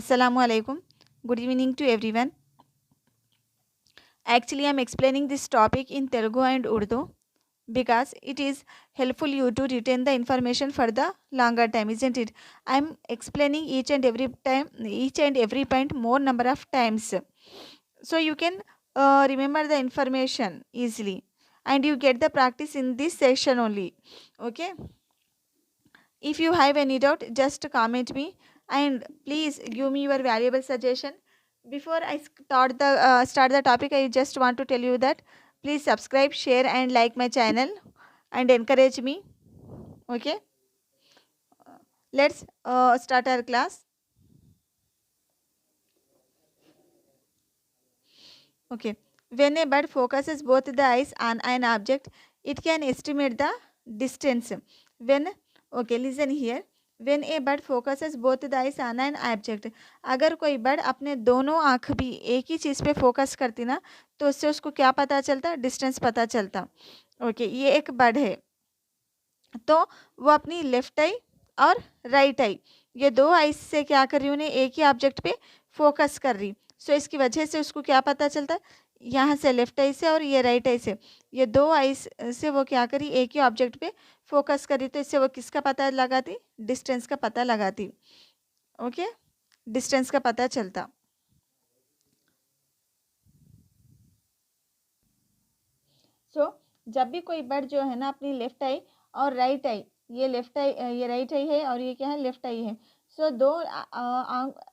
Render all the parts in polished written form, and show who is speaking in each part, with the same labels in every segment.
Speaker 1: Assalamualaikum. Good evening to everyone. Actually, I'm explaining this topic in Telugu and Urdu because it is helpful you to retain the information for the longer time, isn't it? I'm explaining each and every point more number of times, so you can remember the information easily, and you get the practice in this session only. Okay. If you have any doubt, just comment me and please give me your valuable suggestion. Before I start the topic, I just want to tell you that please subscribe, share, and like my channel and encourage me. Okay, let's start our class. Okay, when a bird focuses both the eyes on an object, it can estimate the distance. When okay, listen here. When a bird focuses both the eyes on an object, अगर कोई bird अपने दोनों आँख भी एक ही चीज़ पे focus करती ना, तो उससे उसको क्या पता चलता? डिस्टेंस पता चलता. ओके, ये एक बर्ड है, तो वो अपनी लेफ्ट आई और राइट आई, ये दो आई से क्या कर रही, उन्हें एक ही ऑब्जेक्ट पे फोकस कर रही. सो इसकी वजह से उसको क्या पता चलता है? यहाँ से लेफ्ट आई से और ये राइट आई से, ये दो आई से वो क्या करी, एक ही ऑब्जेक्ट पे फोकस करी, तो इससे वो किसका पता लगाती? डिस्टेंस का पता लगाती. ओके, डिस्टेंस का पता चलता. सो जब भी कोई बर्ड जो है ना अपनी लेफ्ट आई और राइट आई, ये लेफ्ट आई ये राइट आई है और ये क्या है? लेफ्ट आई है. सो दो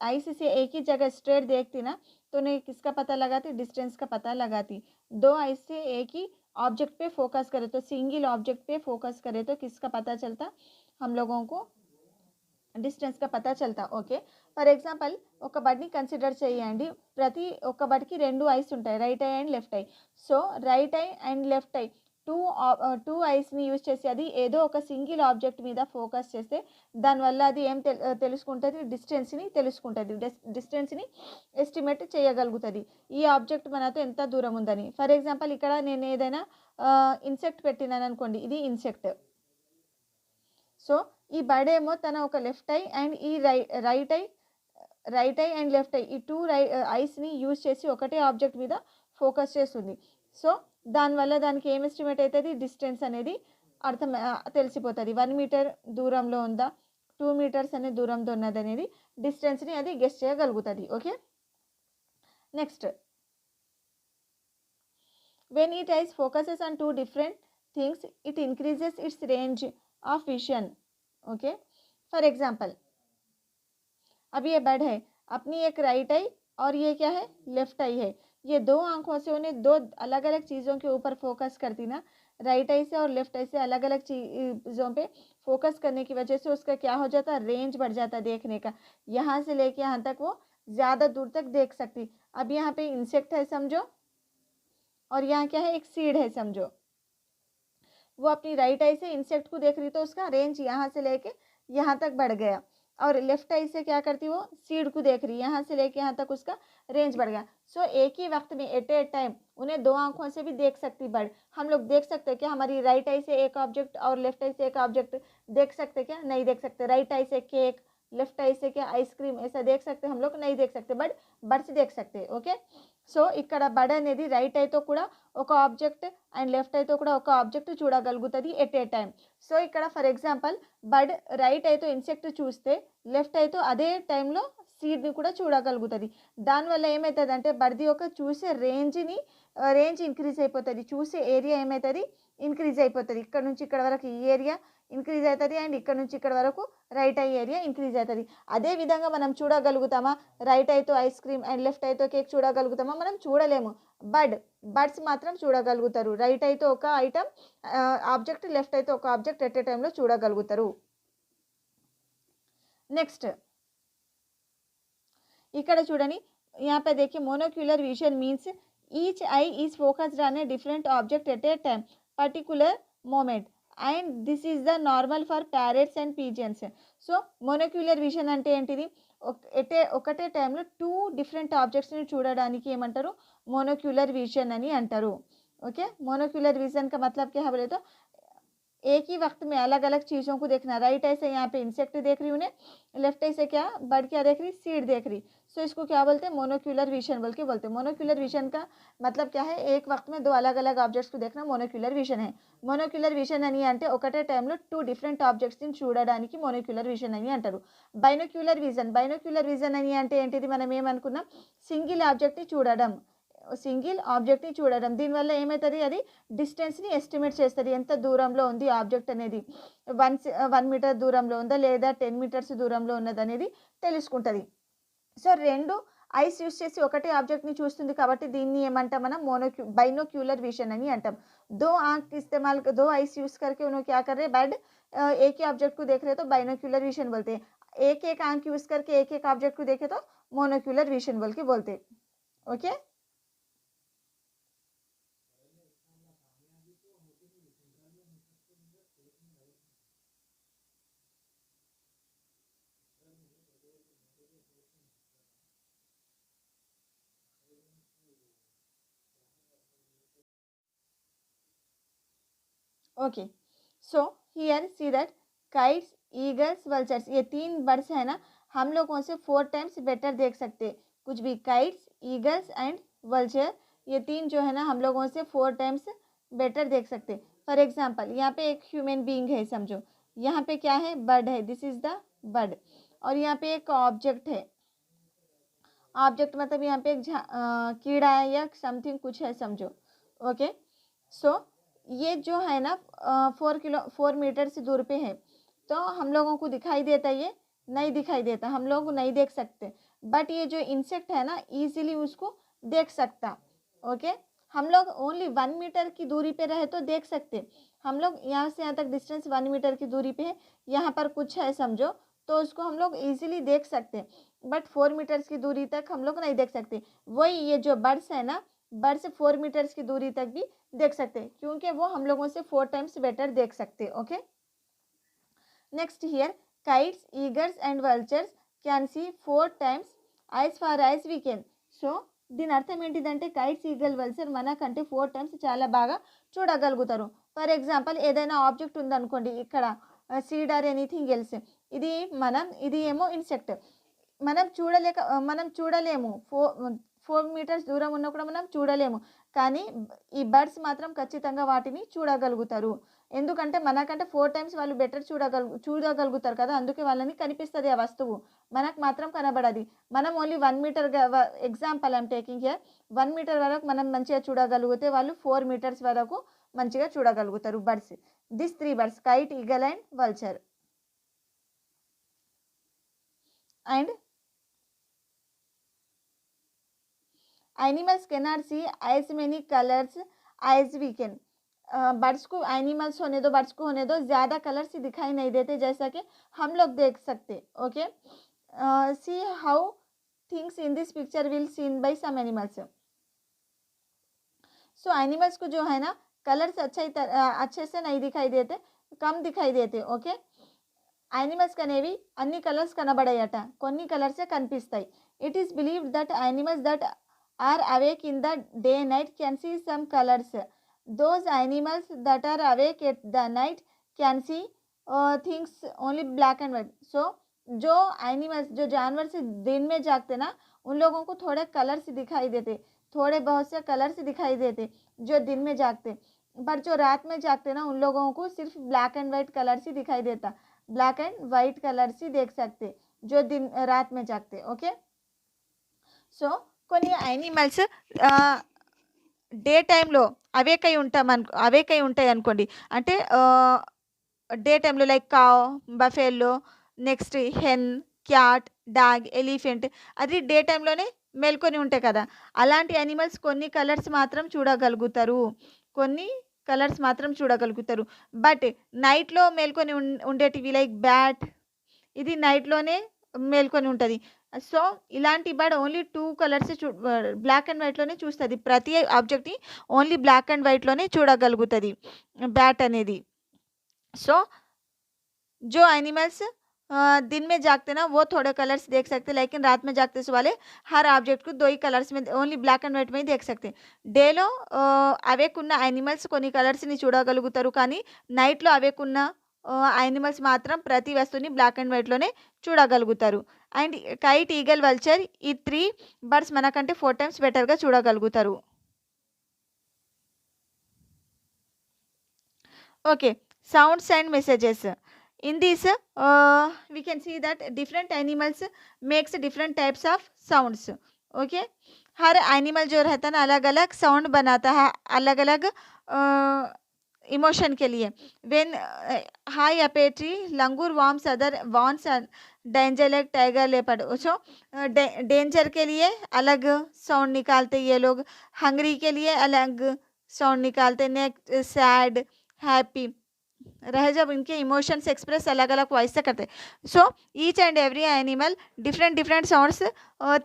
Speaker 1: आई से एक ही जगह स्ट्रेट देखती ना, तो उन्हें किसका पता लगाती? डिस्टेंस का पता लगाती. दो आई से एक ही ऑब्जेक्ट पे फोकस करे, तो सिंगल ऑब्जेक्ट पे फोकस करे तो किसका पता चलता? हम लोगों को డిస్టెన్స్ का पता चलता. ఓకే, ఫర్ ఎగ్జాంపుల్ ఒక బర్డ్ని కన్సిడర్ చేయండి. ప్రతి ఒక్క బర్డ్కి రెండు ఐస్ ఉంటాయి, right eye and left eye. So right eye and left eye two ఐస్ని యూజ్ చేసి అది ఏదో ఒక సింగిల్ ఆబ్జెక్ట్ మీద ఫోకస్ చేస్తే దానివల్ల అది ఏం తెలుసుకుంటుంది? డిస్టెన్స్ని తెలుసుకుంటుంది. డిస్టెన్స్ని ఎస్టిమేట్ చేయగలుగుతుంది, ఈ ఆబ్జెక్ట్ మనతో ఎంత దూరం ఉందని. ఫర్ ఎగ్జాంపుల్ ఇక్కడ నేను ఏదైనా ఇన్సెక్ట్ పెట్టినాను అనుకోండి, ఇది ఇన్సెక్ట్. సో ఈ బర్డ్ ఏమో తన ఒక లెఫ్ట్ ఐ అండ్ ఈ right eye and left I, ఈ టూ ఐస్ని యూజ్ చేసి ఒకటే ఆబ్జెక్ట్ మీద ఫోకస్ చేస్తుంది. సో దానివల్ల దానికి ఏం ఎస్టిమేట్ అవుతుంది? డిస్టెన్స్ అనేది తెలిసిపోతుంది. 1 మీటర్ దూరంలో ఉందా, 2 మీటర్స్ అనే దూరంలో ఉన్నది అనేది డిస్టెన్స్ని అది గెస్ చేయగలుగుతుంది. Okay, next, when it eyes focuses on two different things, it increases its range of vision. Okay, for example अब ये बर्ड है, अपनी एक राइट आई और ये क्या है? लेफ्ट आई है. ये दो आंखों से उन्हें दो अलग अलग चीज़ों के ऊपर फोकस करती ना, राइट आई से और लेफ्ट आई से अलग अलग चीज़ों पे फोकस करने की वजह से उसका क्या हो जाता? रेंज बढ़ जाता देखने का. यहाँ से लेके यहाँ तक वो ज़्यादा दूर तक देख सकती. अब यहाँ पे इंसेक्ट है समझो, और यहाँ क्या है? एक सीड है समझो. वो अपनी राइट आई से इंसेक्ट को देख रही, तो उसका रेंज यहाँ से लेके यहाँ तक बढ़ गया. और लेफ्ट आई से क्या करती? वो सीड को देख रही, यहाँ से लेके यहाँ तक उसका रेंज बढ़ गया. सो एक ही वक्त में एट ए टाइम उन्हें दो आंखों से भी देख सकती बर्ड. हम लोग देख सकते हैं क्या हमारी राइट आई से एक ऑब्जेक्ट और लेफ्ट आई से एक ऑब्जेक्ट देख सकते क्या? नहीं देख सकते. राइट आई से केक, लेफ्ट आई से क्या? आइसक्रीम, ऐसा देख सकते हम लोग? नहीं देख सकते, बट बर्ड्स देख सकते. ఓకే, సో ఇక్కడ బర్డ్ అనేది రైట్ ఐతో కూడా ఒక ఆబ్జెక్ట్ అండ్ లెఫ్ట్ ఐతో కూడా ఒక ఆబ్జెక్ట్ చూడగలుగుతుంది ఎట్ ఏ టైం. సో ఇక్కడ ఫర్ ఎగ్జాంపుల్ బర్డ్ రైట్ ఐతో ఇన్సెక్ట్ చూస్తే లెఫ్ట్ ఐతో అదే టైంలో సీడ్ని కూడా చూడగలుగుతుంది. దానివల్ల ఏమవుతుంది అంటే బర్డ్ది యొక్క చూసే రేంజ్ ఇంక్రీజ్ అయిపోతుంది, చూసే ఏరియా ఏమవుతుంది? ఇంక్రీజ్ అయిపోతుంది. ఇక్కడ నుంచి ఇక్కడ వరకు ఈ ఏరియా ఇంక్రీజ్ అవుతుంది అండ్ ఇక్కడ నుంచి ఇక్కడ వరకు రైట్ ఐ ఏరియా ఇంక్రీజ్ అవుతుంది. అదే విధంగా మనం చూడగలుగుతామా? రైట్ ఐతో ఐస్ క్రీమ్ అండ్ లెఫ్ట్ ఐతో కేక్ చూడగలుగుతామా? మనం చూడలేము. బర్డ్స్ మాత్రం చూడగలుగుతారు. రైట్ ఐతో ఒక ఐటమ్ ఆబ్జెక్ట్, లెఫ్ట్ ఐతో ఒక ఆబ్జెక్ట్ ఎట్ ఏ టైంలో చూడగలుగుతారు. నెక్స్ట్ ఇక్కడ చూడండి, यहाँ पे देखिए monocular vision means each eye is focused on a different object at a time particular moment, and this is the normal for parrots and pigeons. So monocular vision అంటే ఏంటిది? ఒకటే టైంలో టూ డిఫరెంట్ ఆబ్జెక్ట్స్ని చూడడానికి ఏమంటారు? మోనోక్యులర్ విజన్ అని అంటారు. Okay, monocular vision का मतलब क्या है बोले तो एक ही वक्त में अलग अलग चीज़ों को देखना। राइट आई से यहाँ पे इंसेक्ट देख रही हूँ उन्हें, लेफ्ट आई से क्या बर्ड क्या देख रही, सीड देख रही। सो इसको क्या बोलते हैं, मोनोक्यूलर विजन बोल के बोलते हैं। मोनोक्यूलर विजन का मतलब क्या है, एक वक्त में दो अलग अलग ऑब्जेक्ट्स को देखना मोनोक्यूलर विजन है। मोనోక్యులర్ విజన్ అని అంటే ఒకటే టైంలో టూ డిఫరెంట్ ఆబ్జెక్ట్స్ని చూడడానికి మోనోక్యులర్ విజన్ అని అంటారు. బైనోక్యులర్ విజన్ అని అంటే ఏంటిది, మనం ఏమనుకున్నాం, సింగిల్ ఆబ్జెక్ట్ని చూడడం, దీనివల్ల ఏమవుతుంది, అది డిస్టెన్స్ని ఎస్టిమేట్ చేస్తుంది, ఎంత దూరంలో ఉంది ఆబ్జెక్ట్ అనేది, 1 మీటర్ దూరంలో ఉందా లేదా 10 మీటర్స్ దూరంలో ఉన్నది అనేది తెలుసుకుంటుంది. సో రెండు ఐస్ యూస్ చేసి ఒకటే ఆబ్జెక్ట్ని చూస్తుంది కాబట్టి దీన్ని ఏమంటాం మనం, बाइनोक्यूलर विजन అని అంటాం. दो आइस यूज करके उन्होंने क्या कर रहे, बर्ड एक ही ऑब्जेक्ट को देख रहे तो बाइनोक्यूलर विजन बोलते हैं. एक एक आंख यूज करके एक एक ऑब्जेक्ट को देखे तो मोनोक्यूलर विजन बोल के बोलते. Okay okay so here see that kites, eagles, vultures, ये 3 बर्ड्स है ना, हम लोगों से 4 टाइम्स बेटर देख सकते. कुछ भी काइट्स, ईगल्स एंड वल्चर, ये 3 जो है ना हम लोगों से 4 टाइम्स बेटर देख सकते. फॉर एग्जांपल यहाँ पे एक ह्यूमन बीइंग है समझो, यहाँ पे क्या है, बर्ड है, दिस इज द बर्ड, और यहाँ पे एक ऑब्जेक्ट है. ऑब्जेक्ट मतलब यहाँ पे एक कीड़ा है या समथिंग कुछ है समझो. ओके सो ये जो है ना 4 मीटर से दूर पे है, तो हम लोगों को दिखाई देता है, ये नहीं दिखाई देता, हम लोग नहीं देख सकते. बट ये जो इंसेक्ट है ना इजीली उसको देख सकता. ओके हम लोग ओनली 1 मीटर की दूरी पे रहे तो देख सकते. हम लोग यहाँ से यहाँ तक डिस्टेंस 1 मीटर की दूरी पे है, यहाँ पर कुछ है समझो, तो उसको हम लोग ईजिली देख सकते. बट 4 मीटर्स की दूरी तक हम लोग नहीं देख सकते. वही ये जो बर्ड्स है ना, बर्ड से 4 मीटर्स की दूरी तक भी देख सकते हैं, क्योंकि वो हम लोगों से 4 टाइम्स बेटर देख सकते. Okay next here kites, eagles and vultures can see 4 times as far as we can. So దీని అర్థం ఏంటిదంటే కైట్స్, ఈగల్, వల్చర్ మనకంటే 4 టైమ్స్ చాలా బాగా చూడగలుగుతారు. ఫర్ ఎగ్జాంపుల్ ఏదైనా ఆబ్జెక్ట్ ఉందనుకోండి, ఇక్కడ సీడ్ ఆర్ ఎనీథింగ్ ఎల్స్, ఇది ఏమో ఇన్సెక్ట్, మనం చూడలేము. 4 మీటర్స్ దూరం ఉన్నా కూడా మనం చూడలేము, కానీ ఈ బర్డ్స్ మాత్రం ఖచ్చితంగా వాటిని చూడగలుగుతారు. ఎందుకంటే మనకంటే 4 టైమ్స్ వాళ్ళు బెటర్ చూడగలుగుతారు కదా, అందుకే వాళ్ళని కనిపిస్తుంది ఆ వస్తువు, మనకు మాత్రం కనబడది. మనం only 1 metre, example I'm taking here, 1 metre వరకు మనం మంచిగా చూడగలిగితే వాళ్ళు 4 మీటర్స్ వరకు మంచిగా చూడగలుగుతారు birds. This 3 birds kite, eagle and vulture. And animals cannot see as many colours as we can. Birds को एनिमल्स होने दो, बर्ड्स को होने दो, ज़्यादा कलर्स दिखाई नहीं देते जैसा कि हम लोग देख सकते. Okay see how things in this picture will seen by some animals. So animals को जो है ना कलर्स अच्छे से नहीं दिखाई देते, कम दिखाई देते. ఓకే యానిమల్స్ అనేవి అన్ని కలర్స్ కనబడాయట, కొన్ని కలర్సే కనిపిస్తాయి. It is believed that animals that are awake in the day night can see some colors. Those animals that are awake at the night can see things only black and white. So जो animals, जो जानवर से दिन में जागते ना, उन लोगों को थोड़े कलर्स दिखाई देते, थोड़े बहुत से कलर्स दिखाई देते जो दिन में जागते. बट जो रात में जागते ना, उन लोगों को सिर्फ ब्लैक एंड वाइट कलर्स ही दिखाई देता, ब्लैक एंड वाइट कलर्स ही देख सकते जो रात में जागते. ओके సో కొన్ని యానిమల్స్ డే టైంలో అవేక్ అయి ఉంటాయి అనుకోండి, అంటే డే టైంలో like cow, buffalo, next hen, cat, dog, elephant, అది డే టైంలోనే మేల్కొని ఉంటాయి కదా. అలాంటి యానిమల్స్ కొన్ని కలర్స్ మాత్రం చూడగలుగుతారు. బట్ నైట్లో మేల్కొని ఉండేటివి లైక్ బ్యాట్, ఇది నైట్లోనే మేల్కొని ఉంటుంది. సో ఇలాంటి bird only 2 colours black and వైట్లోనే చూస్తుంది, ప్రతి ఆబ్జెక్ట్ని ఓన్లీ బ్లాక్ అండ్ వైట్లోనే చూడగలుగుతుంది బ్యాట్ అనేది. సో जो एनिमल्स दिन में जागते ना वो थोड़े कलर्स देख सकते, लेकिन रात में जागते से वाले हर ఆబ్జెక్ట్ కు 2 కలర్స్ में ఓన్లీ బ్లాక్ అండ్ వైట్ में ही देख सकते. డేలో అవేకున్న యానిమల్స్ కొన్ని కలర్స్‌ని చూడగలుగుతారు. కానీ నైట్‌లో అవేకున్న యానిమల్స్ మాత్రం ప్రతి వస్తువుని బ్లాక్ అండ్ వైట్‌లోనే చూడగలుగుతారు. అండ్ కైట్, ఈగల్, వల్చర్ ఈ 3 బర్డ్స్ మనకంటే 4 టైమ్స్ బెటర్‌గా చూడగలుగుతారు. Okay, sounds and messages. In this, we can see that different animals makes different types of sounds. Okay, her animal जो रहता है ना अलग अलग साउंड बनाता है, अलग अलग इमोशन के लिए. When high up a tree, langur warns danger like tiger leopard. So danger के लिए अलग साउंड निकालते ये लोग, हंगरी के लिए अलग साउंड निकालते, नेक्स्ट सैड, హ్యాపీ रहे जब इनके इमोशंस एक्सप्रेस अलग अलग वॉइस से करते. So each and every animal different different sounds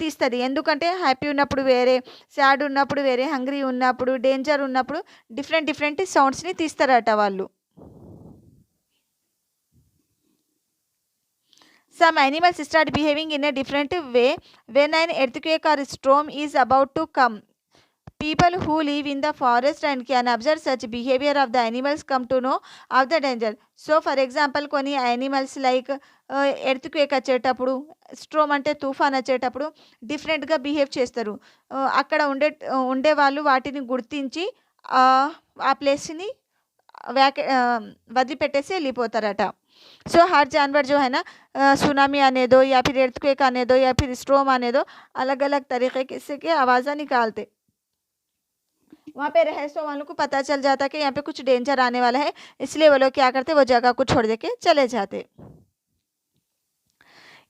Speaker 1: తీస్తుంది. ఎందుకంటే హ్యాపీ ఉన్నప్పుడు వేరే, సాడ్ ఉన్నప్పుడు వేరే, హంగ్రీ ఉన్నప్పుడు, డేంజర్ ఉన్నప్పుడు డిఫరెంట్ డిఫరెంట్ సౌండ్స్ని తీస్తారట వాళ్ళు. Some animals start behaving in a different way when an earthquake or storm is about to come. People who live in the forest and can observe such behavior of the animals come to know of the danger. So for example కొన్ని animals like earthquake వచ్చేటప్పుడు, storm అంటే తుఫాన్ వచ్చేటప్పుడు డిఫరెంట్గా behave చేస్తారు. అక్కడ ఉండే వాళ్ళు వాటిని గుర్తించి ఆ ప్లేస్ని వదిలిపెట్టేసి వెళ్ళిపోతారట. सो हर जानवर जो है ना सुनामी आने दो या फिर earthquake आने दो या फिर स्ट्रोम आने दो, अलग अलग तरीके के आवाज़ें निकालते. वहाँ पे रहे सो वालों को पता चल जाता कि यहाँ पे कुछ डेंजर आने वाला है, इसलिए वो लोग क्या करते, वो जगह को छोड़ दे के चले जाते.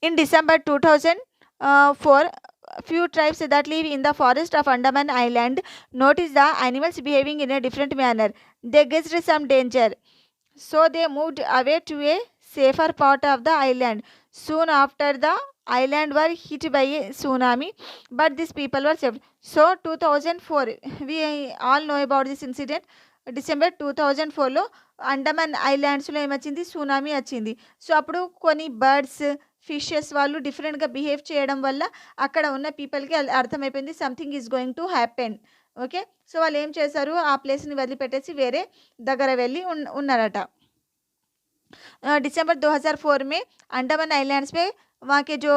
Speaker 1: In December 2004, few tribes that live in the forest of Andaman Island noticed the animals behaving in a different manner. They guessed some danger, so they moved away to a safer part of the island. Soon after, the island were hit by a tsunami, but these people were saved. So 2004, we all know about this incident. December 2004లో Andaman ఐలాండ్స్లో ఏమొచ్చింది, tsunami వచ్చింది. So అప్పుడు కొన్ని birds, fishes వాళ్ళు డిఫరెంట్గా behave చేయడం వల్ల అక్కడ ఉన్న పీపుల్కి అర్థమైపోయింది something is going to happen. Okay, so వాళ్ళు ఏం చేశారు, ఆ ప్లేస్ని వదిలిపెట్టేసి వేరే దగ్గర వెళ్ళి ఉన్నారట. दिसंबर 2004 में अंडमान आइलैंड्स पे वहाँ के जो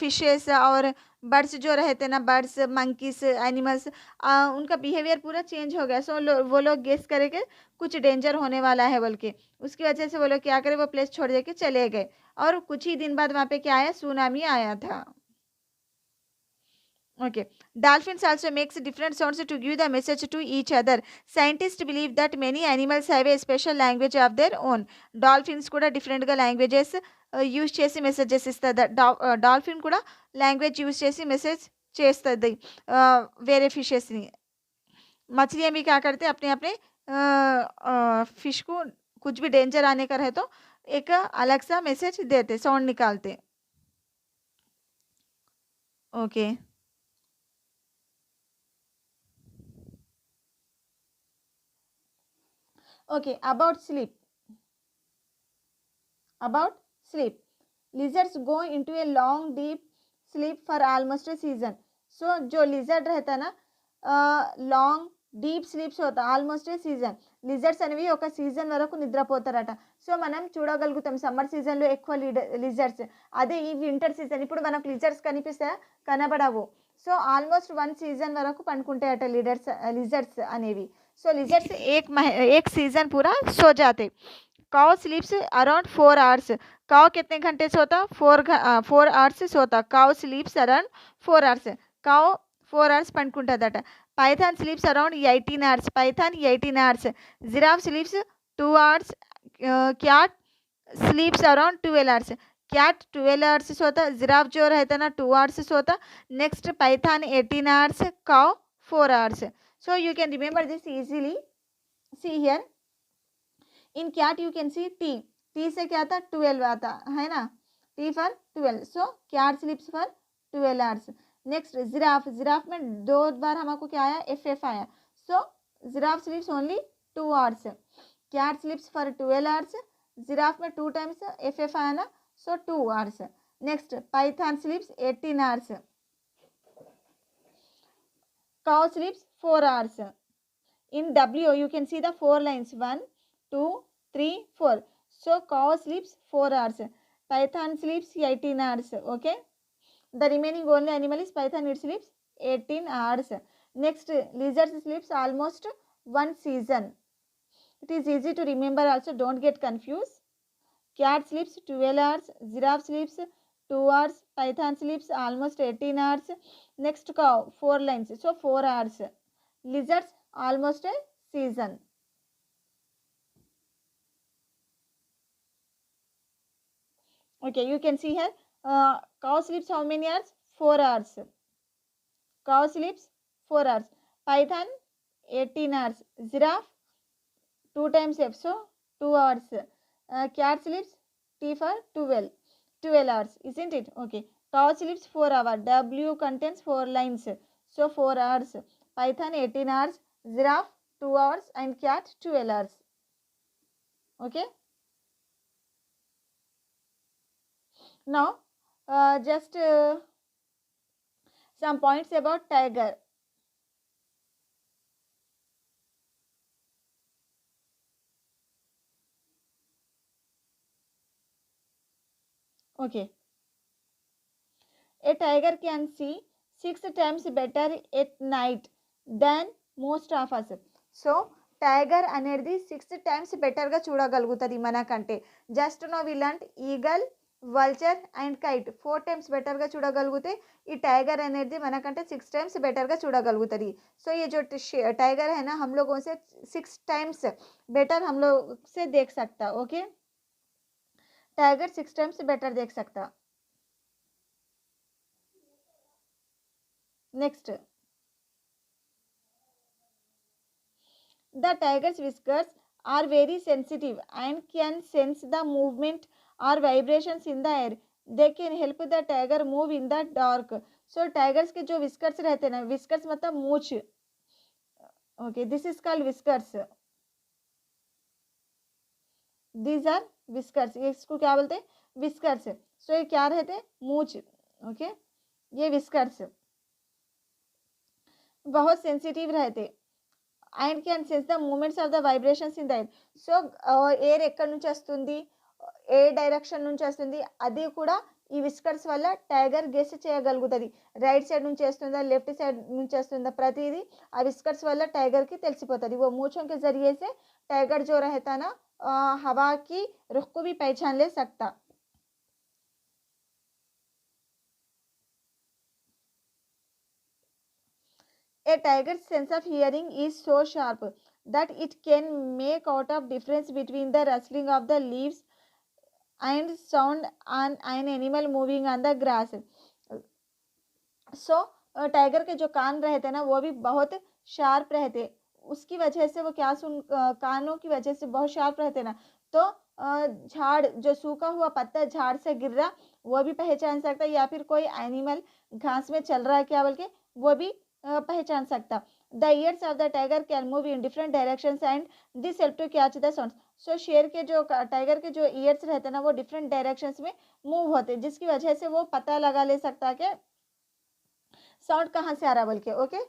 Speaker 1: फिशेस और बर्ड्स जो रहते ना, बर्ड्स, मंकीस, एनिमल्स, उनका बिहेवियर पूरा चेंज हो गया. सो वो लोग गेस करेंगे कुछ डेंजर होने वाला है बोल के, उसकी वजह से वो लोग क्या करे, वो प्लेस छोड़ दे के चले गए. और कुछ ही दिन बाद वहाँ पे क्या आया, सुनामी आया था. Okay. Dolphins also makes different sounds to give the message to each other. Scientists believe that many animals have a special language of their own. Dolphins కూడా డిఫరెంట్గా లాంగ్వేజెస్ యూజ్ చేసి మెసేజెస్ ఇస్తుంది. డాల్ఫిన్ కూడా language use చేసి message చేస్తుంది వేరే फिशेसनी. मछलियाँ भी क्या करते, अपने अपने फिश को कुछ भी डेंजर आने का रहे तो एक अलग सा मैसेज देते, साउंड निकालते. Okay. Okay, about sleep. Lizards go into a long deep sleep for almost a season. So जो lizard रहता ना లాంగ్ డీప్ స్లీప్స్ होता ఆల్మోస్ట్ ఏ సీజన్. లిజర్డ్స్ అనేవి ఒక సీజన్ వరకు నిద్రపోతారట. సో మనం చూడగలుగుతాం సమ్మర్ సీజన్లో ఎక్కువ లిజర్డ్స్. అదే ఈ వింటర్ సీజన్ ఇప్పుడు మనకు లిజర్డ్స్ కనిపిస్తాయా, కనబడవు. సో ఆల్మోస్ట్ 1 సీజన్ వరకు పండుకుంటాయట లిజర్డ్స్ అనేవి. सो लिजर्ड्स एक सीजन पूरा सो जाते. Cow sleeps around 4 hours. Cow कितने घंटे सोता, 4 आवर्स सोता. Cow sleeps around 4 hours. Cow 4 hours పండుకుంటదట. Python sleeps around 18 hours. Python 18 hours. Giraffe sleeps 2 hours. Cat sleeps around 12 hours. Cat 12 hours सोता. जिराफ जो रहता ना 2 आवर्स सोता. Next python 18 hours. Cow 4 hours. So you can remember this easily. See here, in cat you can see T. T से क्या आता, 12 आता है ना, T for 12. So cat sleeps for 12 hours. Next giraffe में 2 बार हमको क्या आया, FF आया. So giraffe sleeps only 2 hours. Cat sleeps for 12 hours. Giraffe में 2 times FF आया ना, so 2 hours. Next, python sleeps 18 hours. Cow sleeps 4 hours. In W, you can see the 4 lines, 1, 2, 3, 4. So cow sleeps 4 hours. Python sleeps 18 hours. Okay. The remaining only animal is python. It sleeps 18 hours. Next, lizard sleeps almost 1 season. It is easy to remember also. Don't get confused. Cat sleeps 12 hours. Giraffe sleeps 2 hours. Python sleeps almost 18 hours. Next, cow 4 lines. So 4 hours. Lizards almost a season. Okay, you can see here. Cow sleeps how many hours? 4 hours. Cow sleeps 4 hours. Python 18 hours. Giraffe 2 times F, so 2 hours. Cat sleeps T for 12 hours, isn't it? Okay. Cow sleeps 4 hours. W contains 4 lines, so 4 hours. Python 18 hours. Giraffe 2 hours and cat 12 hours. Okay. Now, just some points about tiger. Okay. A tiger can see 6 times better at night than most of us. So tiger అనేది 6 times బెటర్గా చూడగలుగుతుంది మనకంటే. Just no valiant eagle, vulture and kite 4 times బెటర్గా చూడగలిగితే ఈ tiger అనేది మనకంటే 6 times బెటర్గా చూడగలుగుతుంది. సో ये जो टाइगर है ना, हम लोगों से 6 times बेटर हम लोग से देख सकता. ओके, टाइगर 6 times बेटर देख सकता. Next, the tiger's whiskers are very sensitive and can sense the movement or vibrations in the air. They can help the tiger move in the dark. So tigers के जो whiskers रहते हैं ना, whiskers मतलब मूछ. Okay, this is called whiskers. These are whiskers. इसको क्या बोलते हैं? whiskers. So ये क्या रहते हैं? मूछ. Okay, ये whiskers बहुत सेंसिटिव रहते and can sense the movements of the vibrations in the air. So air ఎక్కడి నుంచి వస్తుంది, ఏ డైరెక్షన్ నుంచి వస్తుంది, అది కూడా ఈ విస్కర్స్ వల్ల టైగర్ గెస్ చేయగలుగుతుంది. రైట్ సైడ్ నుంచి వస్తుందా, लेफ्ट साइड నుంచి వస్తుందా, ప్రతిదీ ఆ విస్కర్స్ వల్ల టైగర్కి తెలిసిపోతుంది. वो मूँछों के जरिए से टाइगर जो रहता ना, हवा की रुख को भी पहचान ले सकता. A tiger's sense of hearing is so sharp that it can make out of difference between the rustling of the leaves and sound on an animal moving on the grass. So tiger के जो कान रहते हैं ना, वो भी बहुत sharp रहते. उसकी वजह से वो क्या कानों की वजह से बहुत शार्प रहते ना, तो झाड़ जो सूखा हुआ पत्ता झाड़ से गिर रहा वो भी पहचान सकता है, या फिर कोई एनिमल घास में चल रहा है क्या बोल के वो भी पहचान सकता. The ears of the tiger can move in different directions and this help to catch the sounds. So शेर के जो टाइगर के जो ईयर्स रहते हैं ना, वो डिफरेंट डायरेक्शंस में मूव होते हैं, जिसकी वजह से वो पता लगा ले सकता कि సౌండ్ कहाँ से आ रहा बोल के. ఓకే,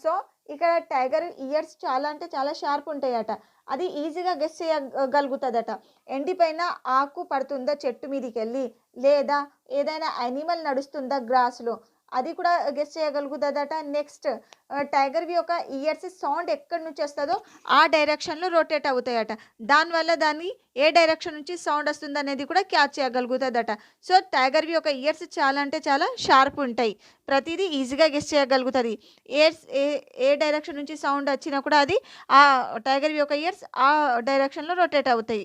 Speaker 1: సో ఇక్కడ టైగర్ ఇయర్స్ చాలా అంటే చాలా షార్ప్ ఉంటాయట. అది ఈజీగా గెస్ చేయగలుగుతుందట. ఎండిపోయిన ఆకు పడుతుందా చెట్టు మీదకి వెళ్ళి, లేదా ఏదైనా యానిమల్ నడుస్తుందా గ్రాస్లో, అది కూడా గెస్ చేయగలుగుతుందట. నెక్స్ట్, టైగర్వి యొక్క ఇయర్స్ సౌండ్ ఎక్కడి నుంచి వస్తుందో ఆ డైరెక్షన్లో రొటేట్ అవుతాయట. దానివల్ల దాన్ని ఏ డైరెక్షన్ నుంచి సౌండ్ వస్తుంది అనేది కూడా క్యాచ్ చేయగలుగుతుందట. సో టైగర్వి యొక్క ఇయర్స్ చాలా అంటే చాలా షార్ప్ ఉంటాయి, ప్రతిదీ ఈజీగా గెస్ చేయగలుగుతుంది. ఏ డైరెక్షన్ నుంచి సౌండ్ వచ్చినా కూడా అది ఆ టైగర్వి యొక్క ఇయర్స్ ఆ డైరెక్షన్లో రొటేట్ అవుతాయి,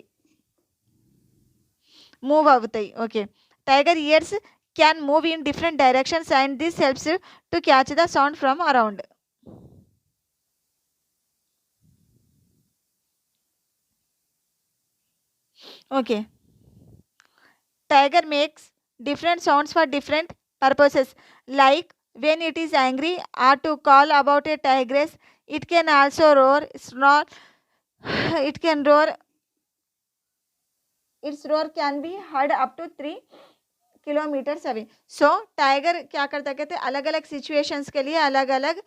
Speaker 1: మూవ్ అవుతాయి. Okay, tiger years can move in different directions and this helps you to catch the sound from around. Okay, tiger makes different sounds for different purposes, like when it is angry or to call about a tigress. It can also roar, snarl. It can roar its roar can be heard up to 3 kilometres away. So tiger क्या करता, कहते अलग अलग situations के लिए अलग अलग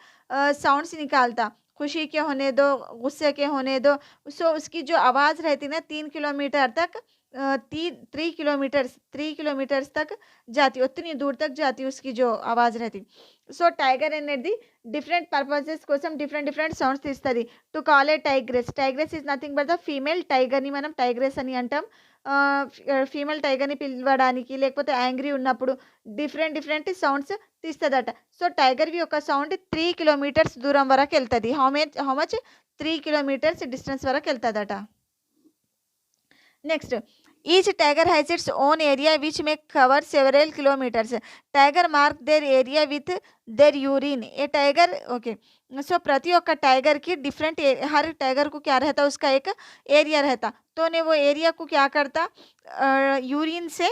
Speaker 1: sounds निकालता। खुशी के होने दो, गुस्से के होने दो। सो उसकी जो आवाज़ रहती ना 3 किलोमीटर तक, 3 किलोमीटर्स तक जाती, उतनी दूर तक जाती उसकी जो आवाज़ रहती। సో టైగర్ అనేది డిఫరెంట్ పర్పసెస్ కోసం డిఫరెంట్ డిఫరెంట్ సౌండ్స్ తీస్తుంది. To call a tigress, tigress is nothing but the female టైగర్ని మనం టైగ్రెస్ అని అంటాం. ఫీమేల్ టైగర్ని పిలవడానికి లేకపోతే యాంగ్రీ ఉన్నప్పుడు డిఫరెంట్ డిఫరెంట్ సౌండ్స్ తీస్తుందట. సో టైగర్వి ఒక సౌండ్ 3 కిలోమీటర్స్ దూరం వరకు వెళ్తుంది. హౌ మచ్ 3 కిలోమీటర్స్ డిస్టెన్స్ వరకు వెళ్తుందట. Next, each tiger has its own area which may cover several kilometres. Tiger mark their area with their urine. ये टाइगर ओके. सो प्रति ఒక్క tiger की डिफरेंट, हर टाइगर को क्या रहता, उसका एक एरिया रहता. तो ने वो एरिया को क्या करता, यूरिन से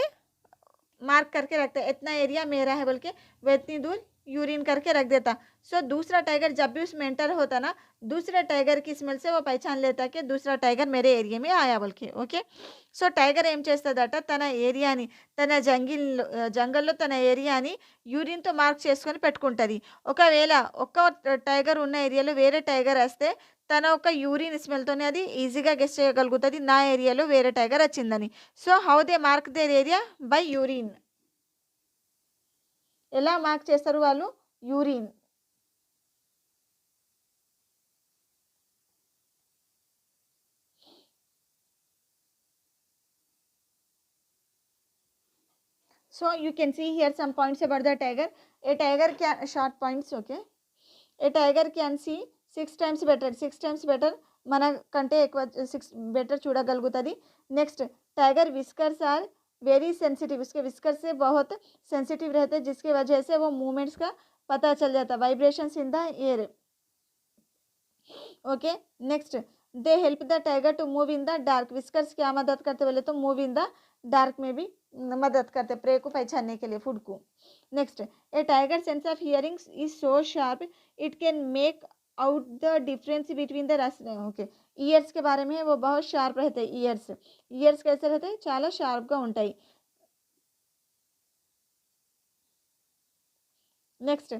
Speaker 1: मार्क करके रखता है. इतना एरिया मेरा है बोल के वो इतनी दूर यूरिन करके रख देता. सो दूसरा टाइगर जब भी उसमें एंटर होता ना, दूसरे टाइगर की स्मेल से वो पहचान लेता कि दूसरा टाइगर मेरे एरिया में आया बोल के. ఓకే. సో టైగర్ ఏం చేస్తుందట, తన ఏరియాని, తన జంగల్లో తన ఏరియాని యూరిన్తో మార్క్ చేసుకొని పెట్టుకుంటుంది. ఒకవేళ ఒక్క టైగర్ ఉన్న ఏరియాలో వేరే టైగర్ వస్తే తన ఒక యూరిన్ స్మెల్తోనే అది ఈజీగా గెస్ చేయగలుగుతుంది నా ఏరియాలో వేరే టైగర్ వచ్చిందని. So how they mark their area, by urine. ఎలా మార్క్ చేస్తారు వాళ్ళు, urine. So you can see here some points about the tiger. A tiger can, short points, okay. A tiger can see 6 times better. 6 times better మన కంటే ఎక్కువ 6 better చూడగలుగుతుంది. Next, tiger whiskers are very sensitive. उसके whiskers से बहुत sensitive रहते हैं जिसकी वजह से वो मूवमेंट्स का पता चल जाता, vibrations in the air. Okay. Next, they help the tiger to move in the dark. Whiskers क्या मदद करते बोले तो मूव इन द डार्क में भी मदद करते प्रे को पहचानने के लिए, फूड को. Next, A tiger sense of hearing is so sharp it can make out the difference between the रस. ओके. ईयर्स के बारे में वो बहुत शार्प रहते हैं. ईयर्स कैसे रहते हैं, చాలా షార్ప్గా ఉంటాయి. Next,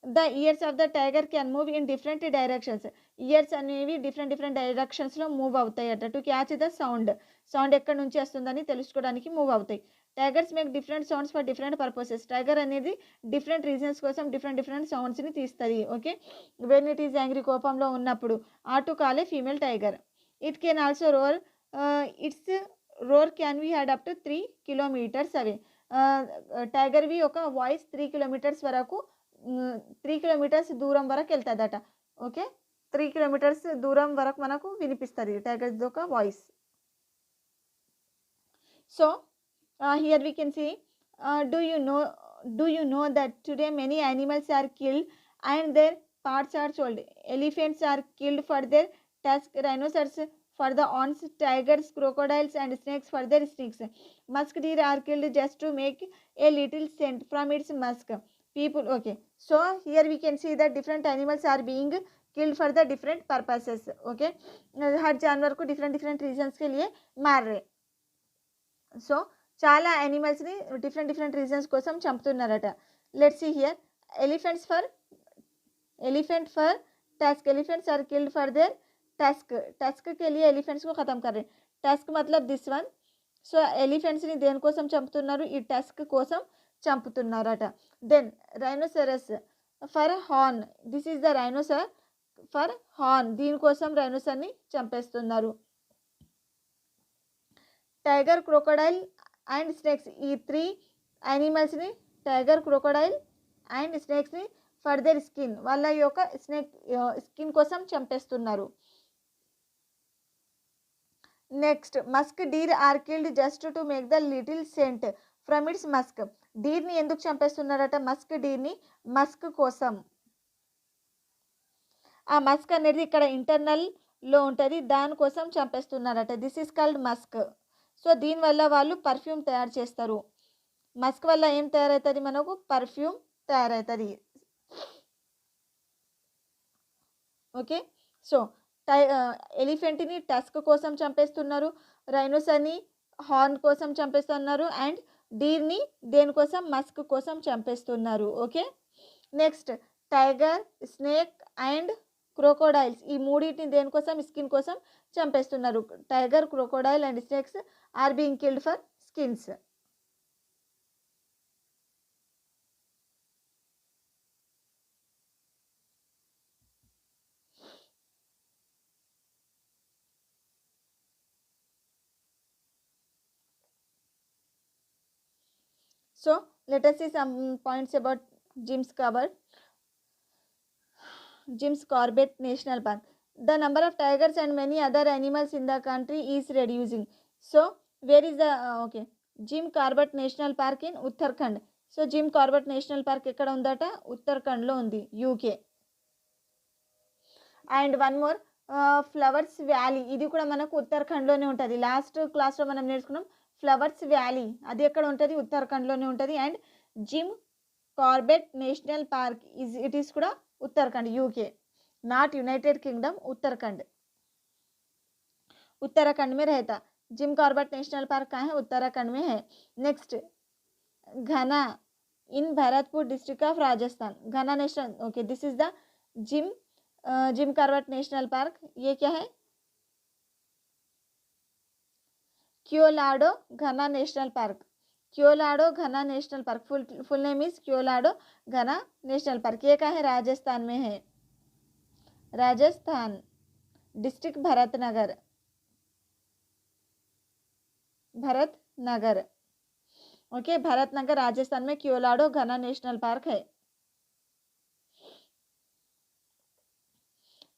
Speaker 1: the ears of the tiger can move in different directions. Ears అనేవి డిఫరెంట్ డైరెక్షన్స్లో మూవ్ అవుతాయట. టు క్యాచ్ ద సౌండ్ ఎక్కడి నుంచి వస్తుందని తెలుసుకోవడానికి మూవ్ అవుతాయి. Tigers make different sounds for different purposes. Tiger అనేది డిఫరెంట్ రీజన్స్ కోసం డిఫరెంట్ సౌండ్స్ని తీస్తుంది. Okay. When it is angry, కోపంలో ఉన్నప్పుడు, to call a female tiger. It can also roar. Its roar can be heard up to 3 kilometers అవే. టైగర్వి ఒక voice 3 kilometers వరకు, 3 kilometers దూరం వరకు వెళ్తుందట. ఓకే. 3 kilometers దూరం వరకు మనకు వినిపిస్తుంది టైగర్ ఒక voice. So here we can see, do you know that today many animals are killed and their parts are sold. Elephants are killed for their tusk, rhinoceros for the horns, tigers, crocodiles and snakes for their sticks. Musk deer are killed just to make a little scent from its musk. People, okay. So here we can see that different animals are being killed for the different purposes. Okay. हर जानवर को different reasons के लिए मार रहे. So చాలా యానిమల్స్ని different reasons కోసం చంపుతున్నారట. Let's see here. Elephant for tusk. Elephants are killed for their tusk के लिए एलिफेंट्स को ख़त्म कर रहे. टस्क मतलब दिस वन. సో ఎలిఫెంట్స్ని దేనికోసం చంపుతున్నారు, ఈ టస్క్ కోసం చంపుతున్నారట. Then rhinoceros for horn. This is the rhinoceros for horn. దీనికోసం రైనోసర్ని చంపేస్తున్నారు. టైగర్, క్రోకోడైల్ అండ్ స్నేక్స్, ఈ 3 యానిమల్స్ని, టైగర్, క్రోకోడైల్ అండ్ స్నేక్స్ని ఫర్ దేర్ స్కిన్, వాళ్ళ యొక్క స్కిన్ కోసం చంపేస్తున్నారు. Next, musk deer are killed just to make the little scent from its musk. డీర్ని ఎందుకు చంపేస్తున్నారట, మస్క్ డీర్ని మస్క్ కోసం. ఆ మస్క్ అనేది ఇక్కడ ఇంటర్నల్లో ఉంటుంది, దానికోసం చంపేస్తున్నారట. This is called musk. So దీనివల్ల వాళ్ళు పర్ఫ్యూమ్ తయారు చేస్తారు. మస్క్ వల్ల ఏం తయారవుతుంది, మనకు పర్ఫ్యూమ్ తయారవుతుంది. ఓకే. సో ఎలిఫెంట్ని టస్క్ కోసం చంపేస్తున్నారు, రైనోసర్ని హార్న్ కోసం చంపేస్తున్నారు అండ్ డీర్ని దేనికోసం మస్క్ కోసం చంపేస్తున్నారు. Okay, next tiger, snake and crocodiles ఈ మూడింటిని దేనికోసం స్కిన్ కోసం చంపేస్తున్నారు. Tiger, crocodile and snakes are being killed for skins. So let us see some points about Jim's Corbett National Park. The number of tigers and many other animals in the country is reducing. So where is the Jim Corbett National Park in Uttarakhand. So Jim Corbett National Park ekkada undata Uttarakhand lo undi, UK. And one more flowers valley, ఇది కూడా మనకు ఉత్తరాఖండ్లోనే ఉంటుంది. Last క్లాస్లో మనం నేర్చుకున్నాం flowers valley, అది ఎక్కడ ఉంటుంది, ఉత్తరాఖండ్లోనే ఉంటుంది. And Jim Corbett national park it is కూడా Uttarakhand, UK, not United Kingdom, Uttarakhand. Uttarakhand में रहता. जिम कॉर्बेट नेशनल पार्क कहाँ है, उत्तराखंड में है. Next Ghana in Bharatpur district of Rajasthan. Ghana national, okay, this is the Jim Corbett national park. ये क्या है, Keoladeo Ghana national park. Keoladeo Ghana national park, full name is Keoladeo Ghana national park. ये कहाँ है, राजस्थान में है. राजस्थान डिस्ट्रिक्ट भरतनगर, भरतनगर, ओके, भरतनगर राजस्थान में क्योलाडो घना नेशनल पार्क है.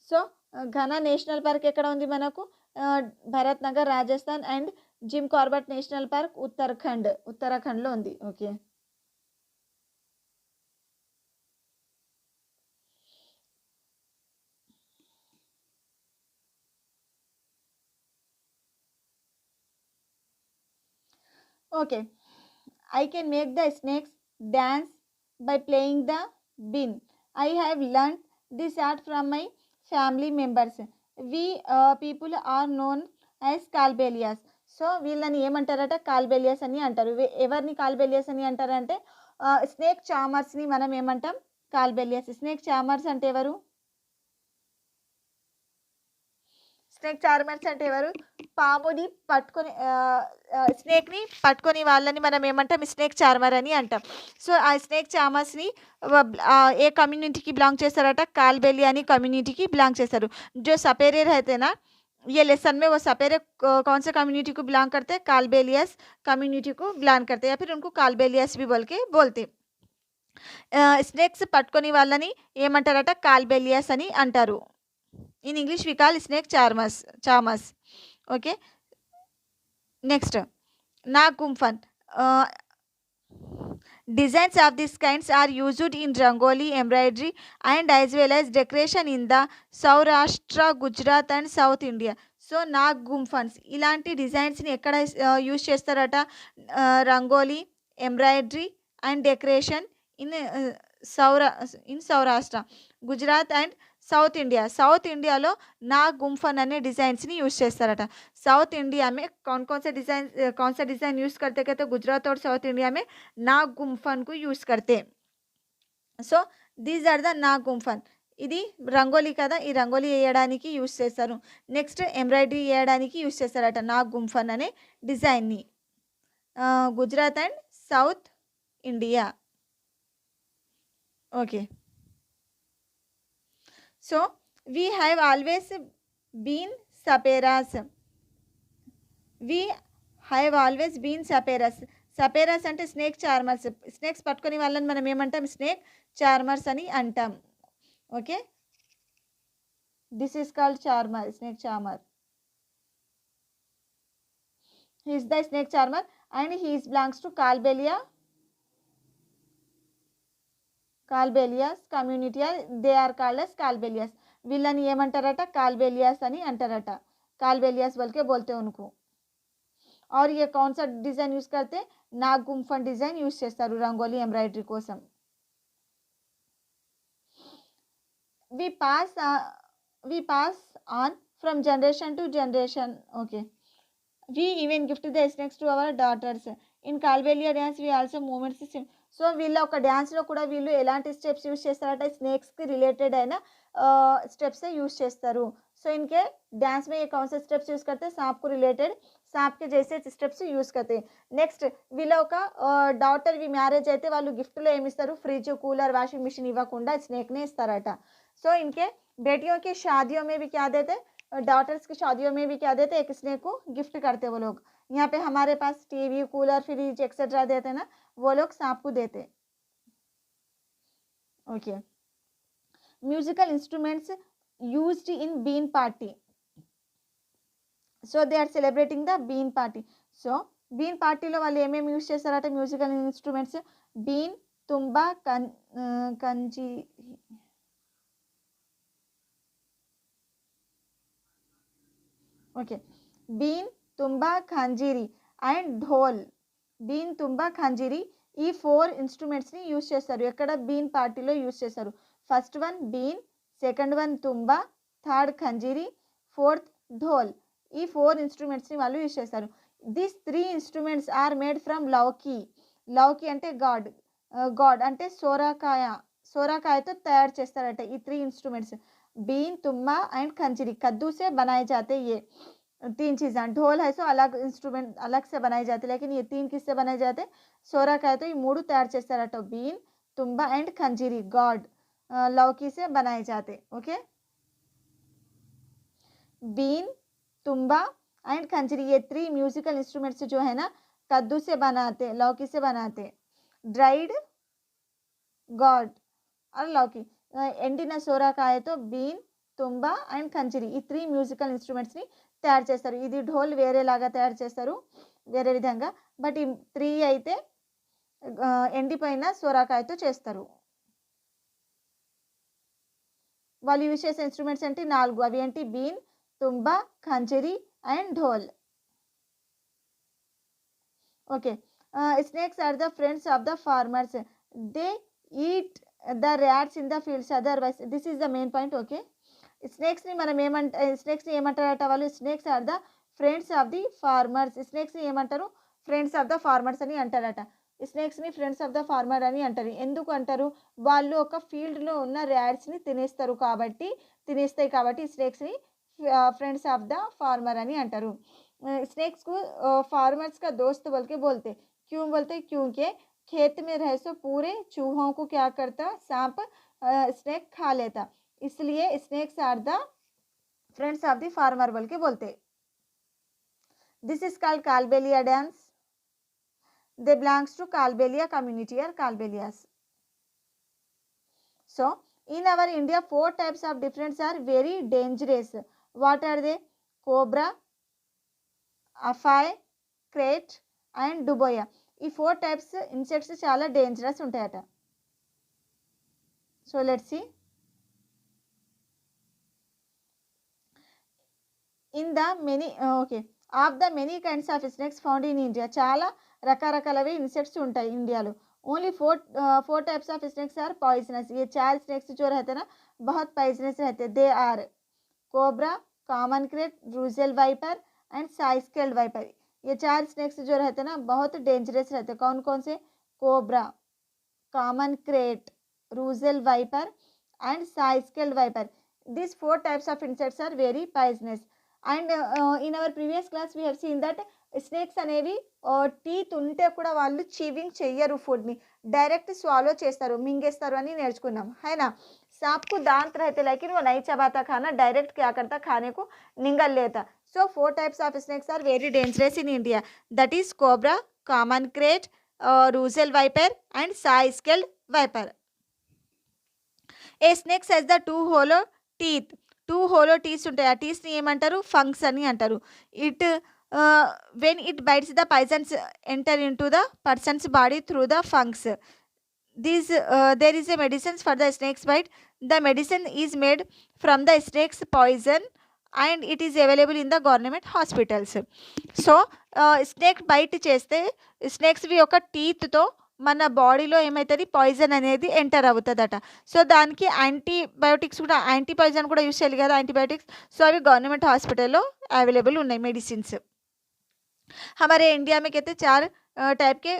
Speaker 1: సో ఘనా నేషనల్ పార్క్ ఎక్కడ ఉంది మనకు, Bharatnagar Rajasthan. And Jim Corbett national park ఉత్తరాఖండ్లో ఉంది. Okay, okay, I can make the snakes dance by playing the bean. I have learned this art from my family members. We people are known as Kalbelias. So వీళ్ళని ఏమంటారట, కాల్బేలియాస్ అని అంటారు. ఎవరిని కాల్బేలియాస్ అని అంటారంటే snake చామర్స్ని మనం ఏమంటాం, కాల్బేలియాస్. స్నేక్ చామర్స్ అంటే ఎవరు, స్నేక్ చార్మర్స్ అంటే ఎవరు, పాముని పట్టుకొని స్నేక్ని పట్టుకొని వాళ్ళని మనం ఏమంటాం, స్నేక్ చార్మర్ అని అంటాం. సో ఆ స్నేక్ చార్మర్స్ని ఏ కమ్యూనిటీకి బిలాంగ్ చేస్తారట, కాల్బేలియాని కమ్యూనిటీకి బిలాంగ్ చేస్తారు. जो सपेरे रहते ना ये लेसन में, वो सपेरे कौन से कम्युनिटी को बिलोंग करते हैं, कालबेलियस कम्युनिटी को बिलोंग करते हैं, या फिर उनको कालबेलियस भी बोल के बोलते. స్నేక్స్ పట్టుకొని వాళ్ళని ఏమంటారట, కాల్బేలియాస్ అని అంటారు. In English we call snake charmers. Okay, next Nagumphan. Designs of these kinds are used in rangoli, embroidery and as well as decoration in the Saurashtra, Gujarat and South India. So nagumphans ఇలాంటి డిజైన్స్ని ఎక్కడ use చేస్తారట, rangoli, embroidery and decoration in Saurashtra, Gujarat and South India. South India लो नागुम्फन अने designs नी use చేస్తారట. South India में कौन कौन सा डिज़ाइन यूज़ करते कहते, गुजरात और साउथ इंडिया में नागुम्फन को यूज़ करते. So these are the nagumphan. ఇది రంగోలీ కదా, ఈ రంగోలీ వేయడానికి యూజ్ చేస్తారు. నెక్స్ట్ ఎంబ్రాయిడరీ వేయడానికి యూజ్ చేస్తారట నాగుంఫన్ అనే డిజైన్ని. Gujarat and South India. Okay, so we have always been saperas. We have always been saperas. saperas అంటే స్నేక్ చార్మర్స్. స్నేక్స్ పట్టుకొని వాళ్ళని మనం ఏమంటాం, స్నేక్ చార్మర్స్ అని అంటాం. Okay, this is called charmer, snake charmer. he is the snake charmer and he is belongs to Kalbelias community. They are called as Kalbelias. వీళ్ళని ఏమంటారట, కాల్బేలియాస్ అని అంటారట. कालबेलियास बोल के बोलते हैं उनको. और ये कौन सा डिज़ाइन यूज़ करते, नागुम्फन डिज़ाइन यूज़ చేస్తారు రంగోలీ ఎంబ్రాయిడరీ కోసం. we pass on from generation to generation. Okay, we even gift the snakes to our daughters. In Kalbelia dance we also movements. So వీళ్ళ ఒక డ్యాన్స్లో కూడా వీళ్ళు ఎలాంటి స్టెప్స్ యూస్ చేస్తారంటే స్నేక్స్కి రిలేటెడ్ అయిన स्टेप्स यूज़ చేస్తారు. సో इनके डांस में ये कौन से स्टेप्स यूज़ करते हैं, सांप को रिलेटेड सांप के जैसे స్టెప్స్ యూస్ करते हैं. నెక్స్ట్ వీళ్ళ ఒక డాటర్వి మ్యారేజ్ అయితే వాళ్ళు గిఫ్ట్లో ఏమి ఇస్తారు, ఫ్రిడ్జ్ కూలర్ వాషింగ్ మిషన్ ఇవ్వకుండా స్నేక్నే ఇస్తారట. సో इनके बेटियों की शादियों में भी क्या देते, डॉटर्स की शादियों में भी क्या देते, एक स्नेक को गिफ्ट करते वो लोग. यहाँ पे हमारे पास टीवी कूलर फ्रिज एक्सेट्रा देते हैं ना, वो लोग सांप को देते. Okay. Musical instruments used in been party. So they are celebrating the been party. So been పార్టీలో వాళ్ళు ఏమేమి యూజ్ చేస్తారట musical instruments, been, tumba, kanji, okay, been, tumba, khanjiri and dhol. Been, tumba, khanjiri ఈ 4 ఇన్స్ట్రుమెంట్స్ని యూజ్ చేస్తారు. ఎక్కడ బీన్ పార్టీలో యూజ్ చేస్తారు. First one been, second one tumba, third khanjiri, fourth dhol. ఈ 4 ఇన్స్ట్రుమెంట్స్ని వాళ్ళు యూజ్ చేస్తారు. This 3 instruments are made from lauki. Lauki అంటే గాడ్, గాడ్ అంటే సోరకాయ, సోరకాయతో తయారు చేస్తారట ఈ 3 ఇన్స్ట్రుమెంట్స్. बीन, तुम्बा एंड खंजरी कद्दू से बनाए जाते ये 3 चीज़ें. ढोल है सो अलग इंस्ट्रूमेंट अलग से बनाए जाते, लेकिन ये 3 किससे बनाए जाते, सोराकाय तो ये 3 तैयार చేస్తారట. बीन, तुम्बा एंड खंजरी गॉड लौकी से बनाए जाते. ओके, बीन, तुम्बा एंड खंजरी ये 3 म्यूजिकल इंस्ट्रूमेंट्स जो है ना कद्दू से बनाते, लौकी से बनाते. ड्राइड गॉड और लौकी, ఎండిన సోరకాయతో బీన్, తుంబా అండ్ ఖంజరి ఈ 3 మ్యూజికల్ ఇన్స్ట్రుమెంట్స్ని తయారు చేస్తారు. ఇది ఢోల్ వేరేలాగా తయారు చేస్తారు, వేరే విధంగా. బట్ ఈ 3 అయితే ఎండిపోయిన సోరకాయతో చేస్తారు. వాళ్ళు యూజ్ చేసే ఇన్స్ట్రుమెంట్స్ అంటే 4. అవి ఏంటి, been, tumba, khanjari and dhol. Okay. Snakes are the friends of the farmers. They eat the rats in the fields otherwise. This is the main point. Okay, స్నేక్స్ని మనం స్నేక్స్ని ఏమంటారట వాళ్ళు, snakes are the friends of the farmers. స్నేక్స్ని ఏమంటారు, ఫ్రెండ్స్ ఆఫ్ ద ఫార్మర్స్ అని అంటారట. స్నేక్స్ని ఫ్రెండ్స్ ఆఫ్ ద ఫార్మర్ అని అంటారు. ఎందుకు అంటారు, వాళ్ళు ఒక ఫీల్డ్లో ఉన్న ర్యాట్స్ని తినేస్తాయి కాబట్టి స్నేక్స్ని फ्रेंड्स ऑफ द फार्मर అని అంటారు. स्नेक्स को फार्मर्स का दोस्त बोल के बोलते. क्यों बोलते, क्योंकि खेत में रहे सो पूरे चूहों को क्या करता, सांप स्नेक खा लेता, इसलिए snakes are the friends of the farmer बोल के बोलते. This is called Kalbelia dance. They belongs to Kalbelia community और Kalbelias. So in our India 4 types of differents are very dangerous. What are they? Cobra, అఫాయ్, క్రేట్ అండ్ డుబోయా. ఈ 4 types insects చాలా dangerous ఉంటాయట. So let's see. In the many okay of the many kinds of snakes found in India. చాలా రకరకాలవి insects ఉంటాయి ఇండియాలో. Only 4 types of snakes are poisonous. ये 4 snacks जो रहते हैं ना बहुत पॉइजनस रहते हैं. They are cobra, common krait, Russell viper and saw scaled viper. ये 4 स्नेक्स जो रहते हैं ना बहुत डेंजरस रहते हैं. कौन कौन से, cobra, common krait, Russell viper and saw scaled viper. These 4 types of insects are very poisonous. And in our previous class we have seen that snakes అనేవి టీత్ ఉంటే కూడా వాళ్ళు చీవింగ్ చెయ్యరు, ఫుడ్ని డైరెక్ట్ స్వాలో చేస్తారు, మింగేస్తారు అని నేర్చుకున్నాం है ना. सांप को दांत रहते लेकिन वो नहीं चबाता खाना, डायरेक्ट क्या करता, खाने को निगल लेता. So 4 types of snakes are very dangerous in India. That is cobra, common krait, Russell viper and saw scaled viper. A snakes has the 2 hollow teeth. 2 hollow teeths ఉంటాయి. ఆ టీత్స్ని ఏమంటారు, ఫంక్స్ అని అంటారు. It when it bites the poisons enter into the person's body through the fungus. These there is a medicine for the snake's bite. The medicine is made from the snake's poison and it is available in the government hospitals. So snake bite చేస్తే స్నేక్స్వి ఒక టీత్తో మన బాడీలో ఏమవుతుంది, poison అనేది enter అవుతుందట. So దానికి antibiotics కూడా, anti poison కూడా use చేయాలి కదా, యాంటీబయోటిక్స్. సో అవి గవర్నమెంట్ హాస్పిటల్లో అవైలబుల్ ఉన్నాయి మెడిసిన్స్. हमारे इंडिया में कहते 4 टाइप के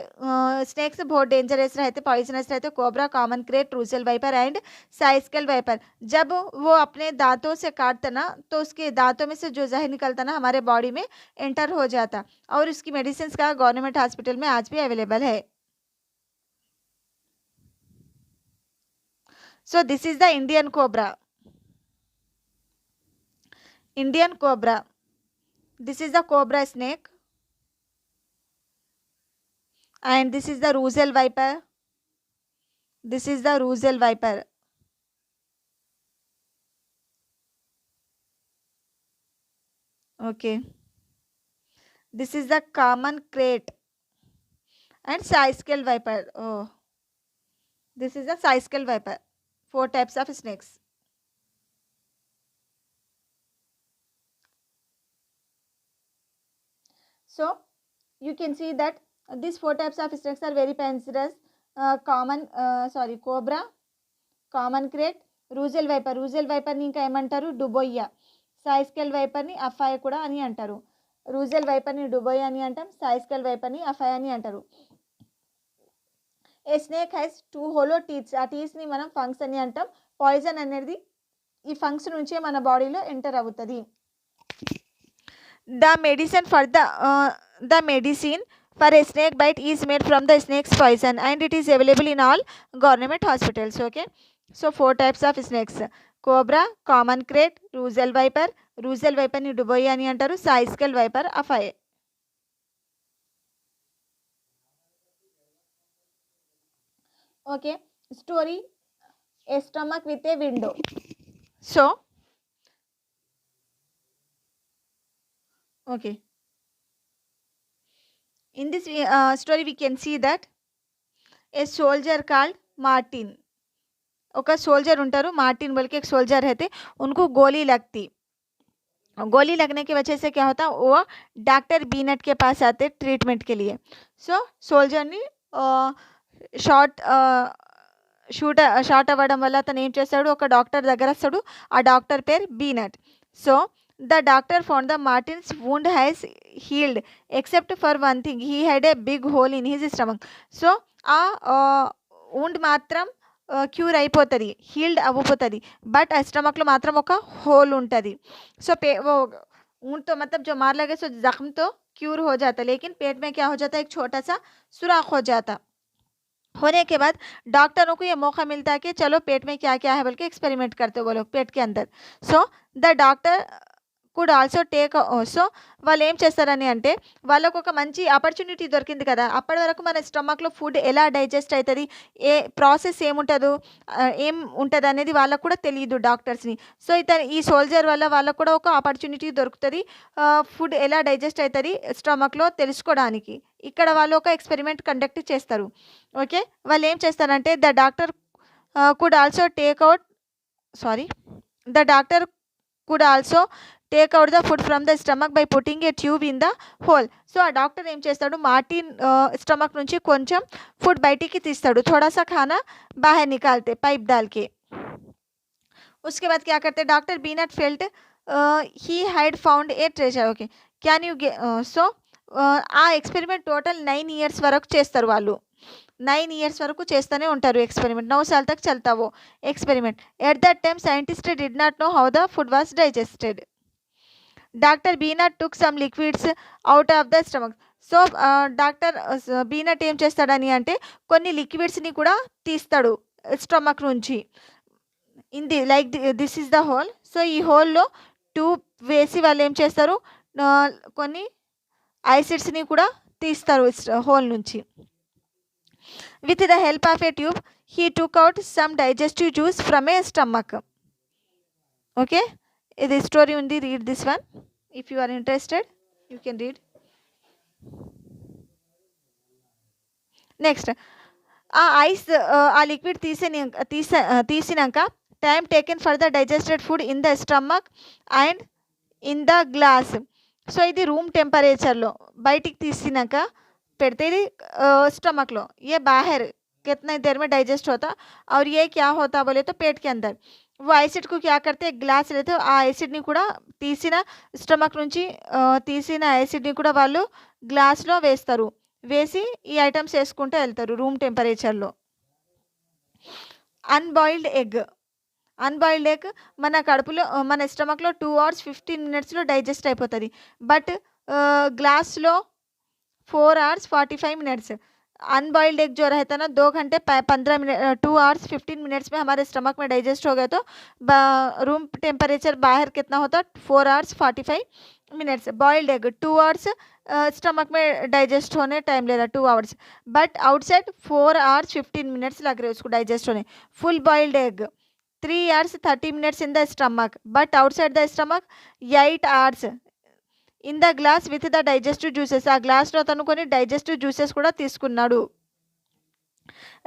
Speaker 1: स्नेक्स बहुत डेंजरस रहते, पॉइजनस रहते, cobra, common krait, Russell viper and saw scaled viper. जब वो अपने दांतों से काटता ना, तो उसके दांतों में से जो जहर निकलता ना हमारे बॉडी में एंटर हो जाता, और उसकी मेडिसिन का गवर्नमेंट हॉस्पिटल में आज भी अवेलेबल है। So this is the Indian cobra. Indian cobra, this is the cobra snake, and this is the Russell viper. This is the Russell viper. Okay, this is the common crate and Siskel viper. Oh, this is the Siskel viper. 4 types of snakes. So you can see that these 4 types of snakes are very dangerous. Cobra, common krait, Russell viper. Russell వైపర్ని ఇంకా ఏమంటారు? డుబోయ్యా. సాయిస్కెల్ వైపర్ని అఫాయ్ కూడా అని అంటారు. రూజెల్ వైపర్ని డుబోయ్ అని అంటాం, సాయిస్కెల్ వైపర్ని అఫాయ్ అని అంటారు. A snake has 2 hollow teeths. ఆ టీత్స్ని మనం ఫంక్స్ అని అంటాం. పాయిజన్ అనేది ఈ ఫంక్స్ నుంచే మన బాడీలో ఎంటర్ అవుతుంది. The medicine for the medicine for a snake bite is made from the snake's poison, and it is available in all government hospitals. Okay, so 4 types of snakes: cobra, common crate, Russell viper. Russell viper ni duboy ani antaru, Siskel viper afaye. Okay, story: a stomach with a window. So okay, in this story we can see that a soldier called Martin. ఒక soldier ఉంటారు, Martin बोल के एक soldier रहते, उनको गोली लगती. गोली लगने की वजह से क्या होता, वो डॉक्टर बीनट के पास आते ट्रीटमेंट के लिए. సో సోల్జర్ని షాట్ అవ్వడం వల్ల అతను ఏం చేస్తాడు, ఒక డాక్టర్ దగ్గర వస్తాడు. ఆ డాక్టర్ పేరు Beaumont. So the doctor found the Martin's wound has healed except for one thing, he had a big hole in his stomach. So ఆ wound మాత్రం క్యూర్ అయిపోతుంది, హీల్డ్ అవ్వపోతుంది, బట్ ఆ స్టమక్లో మాత్రం ఒక होल ఉంటుంది. సో वो ऊँट तो मतलब जो मार लगे सो जख्म तो क्यूर हो जाता, लेकिन पेट में क्या हो जाता है, एक छोटा सा सुराख हो जाता. होने के बाद डॉक्टरों को ये मौका मिलता है कि चलो पेट में क्या क्या है बोल के एक्सपेरिमेंट करते वो लोग पेट के अंदर. So the doctor could also take. So వాళ్ళు ఏం చేస్తారని అంటే, వాళ్ళకు ఒక మంచి ఆపర్చునిటీ దొరికింది కదా, అప్పటి వరకు మన స్టమక్లో ఫుడ్ ఎలా డైజెస్ట్ అవుతుంది, ఏ ప్రాసెస్ ఏముంటుందో ఏం ఉంటుంది అనేది వాళ్ళకు కూడా తెలియదు డాక్టర్స్ని. సో ఈ సోల్జర్ వల్ల వాళ్ళకు కూడా ఒక ఆపర్చునిటీ దొరుకుతుంది ఫుడ్ ఎలా డైజెస్ట్ అవుతుంది స్టమక్లో తెలుసుకోవడానికి. ఇక్కడ వాళ్ళు ఒక ఎక్స్పెరిమెంట్ కండక్ట్ చేస్తారు. ఓకే, వాళ్ళు ఏం చేస్తారంటే the doctor could also take out the food from the stomach by putting a tube in the hole. So ఆ డాక్టర్ ఏం చేస్తాడు, మార్టిన్ స్టమక్ నుంచి కొంచెం ఫుడ్ బయటికి తీస్తాడు, थोड़ा सा खाना बाहर निकालते पाइप डाल के. उसके बाद क्या करते, doctor Beaumont felt he had found a treasure. Okay, can you so ఆ ఎక్స్పెరిమెంట్ టోటల్ 9 ఇయర్స్ వరకు చేస్తారు వాళ్ళు. 9 ఇయర్స్ వరకు చేస్తూనే ఉంటారు ఎక్స్పెరిమెంట్. 9 साल तक चलता वो experiment. At that time scientist did not know how the food was digested. Doctor Beaumont took some liquids out of the stomach. So doctor Beaumont ఏం చేస్తాడని అంటే కొన్ని లిక్విడ్స్ని కూడా తీస్తాడు స్టమక్ నుంచి. In the like this is the hole. So ఈ హోల్లో ట్యూబ్ వేసి వాళ్ళు ఏం చేస్తారు, కొన్ని యాసిడ్స్ని కూడా తీస్తారు హోల్ నుంచి. With the help of a tube he took out some digestive juice from a stomach. Okay, ఇది స్టోరీ ఉంది, read this one if you are interested, you can read. Next, ఆ ఐస్ ఆ లిక్విడ్ తీసినాక time taken for the digested food in the stomach and in the glass. So ఇది room టెంపరేచర్లో బయటికి తీసినాక పెడితే ఇది स्टमक लो, ये बाहर कितना देर में डाइजेस्ट होता, और ये क्या होता बोले तो पेट के अंदर. वो యాసిడ్ కు क्या करते గ్లాస్ లేతే ఆ యాసిడ్‌ని కూడా తీసిన స్టమక్ నుంచి తీసిన యాసిడ్‌ని కూడా వాళ్ళు గ్లాస్‌లో వేస్తారు. వేసి ఈ ఐటెమ్స్ ఏసుకుంటూ ఎళ్తారు room టెంపరేచర్‌లో. Unboiled egg. Unboiled egg మన కడుపులో మన స్టమక్‌లో 2 అవర్స్ 15 మినిట్స్‌లో డైజెస్ట్ అయిపోతది. బట్ గ్లాస్‌లో 4 आवर्स 45 मिनट्स। अनबॉइल्ड एग जो रहता है ना 2 घंटे 15 मिनट 2 आवर्स 15 मिनट्स में हमारे स्टमक में डाइजेस्ट हो गया तो रूम टेम्परेचर बाहर कितना होता 4 hours 45 minutes. Boiled egg 2 hours stomach में डाइजेस्ट होने टाइम ले रहा 2 hours but outside 4 hours 15 minutes लग रहे उसको डाइजेस्ट होने। Full boiled egg 3 hours 30 minutes in the stomach but outside the stomach 8 hours in the glass with the digestive juices ఆ గ్లాస్లో తను కొన్ని డైజెస్టివ్ జ్యూసెస్ కూడా తీసుకున్నాడు.